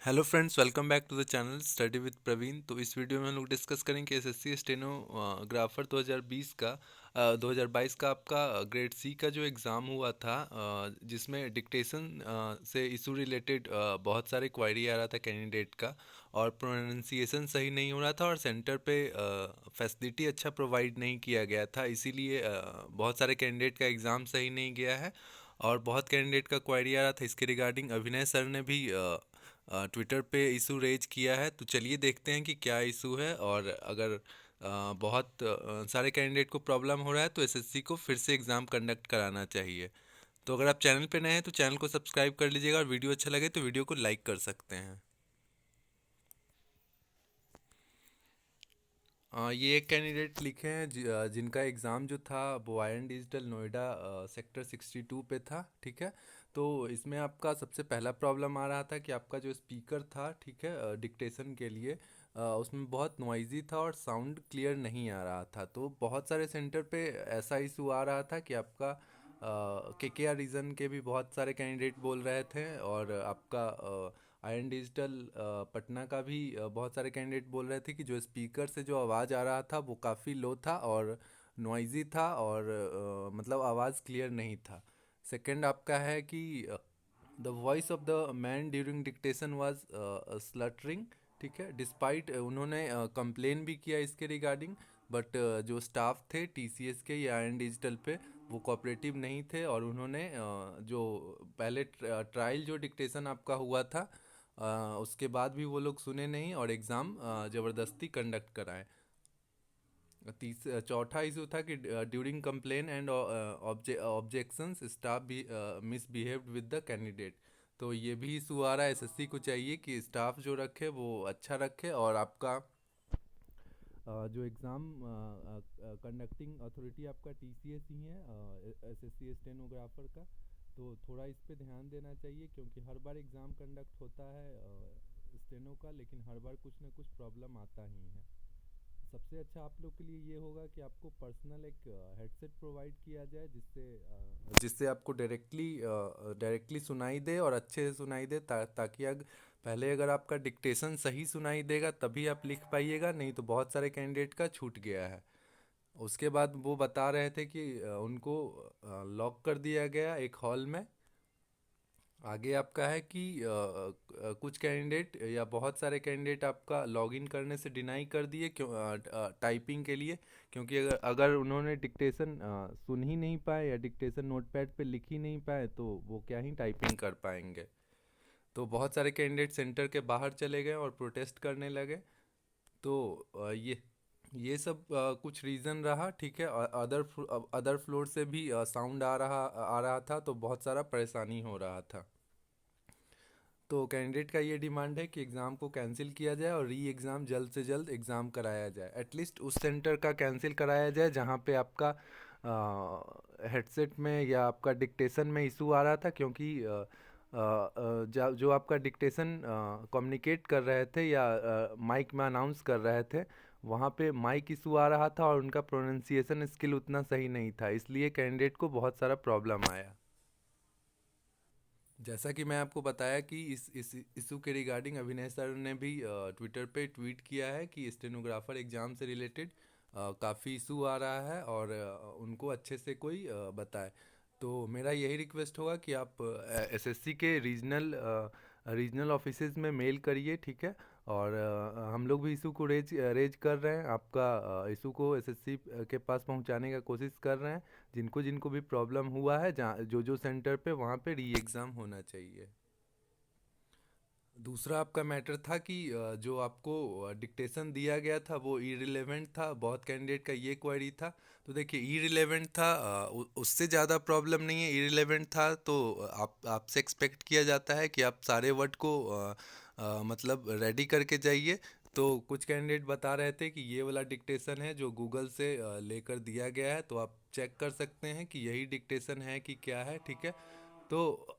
Hello friends, welcome back to the channel study with Praveen. तो इस video में हम लोग डिस्कस करेंगे एसएससी स्टेनोग्राफर 2020 का 2022 का आपका ग्रेड सी का जो एग्ज़ाम हुआ था, जिसमें डिक्टेशन से इशू रिलेटेड बहुत सारे क्वायरी आ रहा था कैंडिडेट का, और प्रोनाउंसिएशन सही नहीं हो रहा था, और सेंटर पे फैसिलिटी अच्छा प्रोवाइड नहीं किया गया था। इसीलिए बहुत सारे कैंडिडेट का एग्ज़ाम सही नहीं गया है, और बहुत कैंडिडेट का क्वायरी आ रहा था। इसके रिगार्डिंग अभिनय सर ने भी ट्विटर पे इशू रेज किया है। तो चलिए देखते हैं कि क्या इशू है, और अगर बहुत सारे कैंडिडेट को प्रॉब्लम हो रहा है तो एसएससी को फिर से एग्ज़ाम कंडक्ट कराना चाहिए। तो अगर आप चैनल पे नए हैं तो चैनल को सब्सक्राइब कर लीजिएगा, और वीडियो अच्छा लगे तो वीडियो को लाइक कर सकते हैं। ये एक कैंडिडेट लिखे हैं जिनका एग्ज़ाम जो था वो आयन डिजिटल नोएडा सेक्टर 62 पे था। ठीक है। तो इसमें आपका सबसे पहला प्रॉब्लम आ रहा था कि आपका जो स्पीकर था, ठीक है, डिक्टेशन के लिए उसमें बहुत नॉइज़ी था और साउंड क्लियर नहीं आ रहा था। तो बहुत सारे सेंटर पे ऐसा इशू आ रहा था कि आपका केकेआर रीजन के भी बहुत सारे कैंडिडेट बोल रहे थे, और आपका आयन डिजिटल पटना का भी बहुत सारे कैंडिडेट बोल रहे थे कि जो स्पीकर से जो आवाज़ आ रहा था वो काफ़ी लो था और नॉइज़ी था, और मतलब आवाज़ क्लियर नहीं था। सेकंड आपका है कि the voice of the man during dictation was slurring. ठीक है। डिस्पाइट उन्होंने कंप्लेन भी किया इसके रिगार्डिंग, बट जो स्टाफ थे टीसीएस के या एन डिजिटल पे वो कोऑपरेटिव नहीं थे, और उन्होंने जो पहले ट्रायल जो डिक्टेशन आपका हुआ था उसके बाद भी वो लोग सुने नहीं और एग्ज़ाम ज़बरदस्ती कंडक्ट कराएं। चौथा इशू था कि during complain and objections staff भी मिसबिहेव्ड विद द कैंडिडेट। तो ये भी इशू आ रहा है। एसएससी को चाहिए कि स्टाफ जो रखे वो अच्छा रखे, और आपका जो एग्ज़ाम कंडक्टिंग अथॉरिटी आपका टीसीएस ही है, एसएससी स्टेनोग्राफर का। तो थोड़ा इस पे ध्यान देना चाहिए, क्योंकि हर बार एग्ज़ाम कंडक्ट होता है स्टेनो का, लेकिन हर बार कुछ ना कुछ प्रॉब्लम आता ही है। सबसे अच्छा आप लोग के लिए ये होगा कि आपको पर्सनल एक हेडसेट प्रोवाइड किया जाए, जिससे आपको डायरेक्टली सुनाई दे और अच्छे से सुनाई दे, ताकि पहले अगर आपका डिक्टेशन सही सुनाई देगा तभी आप लिख पाइएगा, नहीं तो बहुत सारे कैंडिडेट का छूट गया है। उसके बाद वो बता रहे थे कि उनको लॉक कर दिया गया एक हॉल में। आगे आपका है कि कुछ कैंडिडेट या बहुत सारे कैंडिडेट आपका लॉगिन करने से डिनाई कर दिए, क्यों टाइपिंग के लिए, क्योंकि अगर अगर उन्होंने डिक्टेशन सुन ही नहीं पाए या डिक्टेशन नोटपैड पे लिख ही नहीं पाए तो वो क्या ही टाइपिंग कर पाएंगे। तो बहुत सारे कैंडिडेट सेंटर के बाहर चले गए और प्रोटेस्ट करने लगे। तो ये सब कुछ रीज़न रहा। ठीक है। अदर फ्लोर से भी साउंड आ रहा था, तो बहुत सारा परेशानी हो रहा था। तो कैंडिडेट का ये डिमांड है कि एग्ज़ाम को कैंसिल किया जाए और री एग्ज़ाम जल्द से जल्द एग्ज़ाम कराया जाए। एटलीस्ट उस सेंटर का कैंसिल कराया जाए जहाँ पे आपका हेडसेट में या आपका डिक्टेशन में इशू आ रहा था, क्योंकि जो आपका डिक्टेशन कम्युनिकेट कर रहे थे या माइक में अनाउंस कर रहे थे, वहाँ पे माइक इशू आ रहा था और उनका प्रोनाउंसिएशन स्किल उतना सही नहीं था, इसलिए कैंडिडेट को बहुत सारा प्रॉब्लम आया। जैसा कि मैं आपको बताया कि इस इशू के रिगार्डिंग अभिनय सर ने भी ट्विटर पे ट्वीट किया है कि स्टेनोग्राफर एग्ज़ाम से रिलेटेड काफ़ी इशू आ रहा है, और उनको अच्छे से कोई बताए। तो मेरा यही रिक्वेस्ट होगा कि आप एसएससी के रीजनल ऑफिसेज में मेल करिए। ठीक है। और हम लोग भी इशू को रेज रेज कर रहे हैं, आपका इशू को एसएससी के पास पहुंचाने का कोशिश कर रहे हैं। जिनको जिनको भी प्रॉब्लम हुआ है, जहाँ जो जो सेंटर पे वहाँ पे री एग्ज़ाम होना चाहिए। दूसरा आपका मैटर था कि जो आपको डिक्टेशन दिया गया था वो इरिलेवेंट था। बहुत कैंडिडेट का ये क्वेरी था। तो देखिए, इरिलेवेंट था, उससे ज़्यादा प्रॉब्लम नहीं है। इरिलेवेंट था तो आपसे एक्सपेक्ट किया जाता है कि आप सारे वर्ड को मतलब रेडी करके जाइए। तो कुछ कैंडिडेट बता रहे थे कि ये वाला डिक्टेशन है जो गूगल से लेकर दिया गया है, तो आप चेक कर सकते हैं कि यही डिक्टेशन है कि क्या है। ठीक है। तो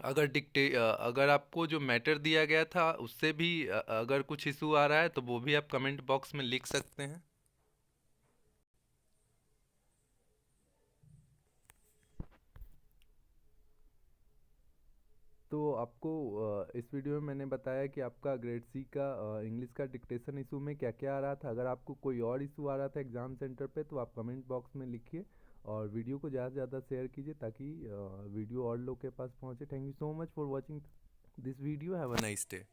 अगर आपको जो मैटर दिया गया था उससे भी अगर कुछ इशू आ रहा है तो वो भी आप कमेंट बॉक्स में लिख सकते हैं। तो आपको इस वीडियो में मैंने बताया कि आपका ग्रेड सी का इंग्लिश का डिक्टेशन इशू में क्या क्या आ रहा था। अगर आपको कोई और इशू आ रहा था एग्ज़ाम सेंटर पे तो आप कमेंट बॉक्स में लिखिए और वीडियो को ज़्यादा से ज़्यादा शेयर कीजिए ताकि वीडियो और लोग के पास पहुँचे। Thank you so much for watching this video. Have a nice day.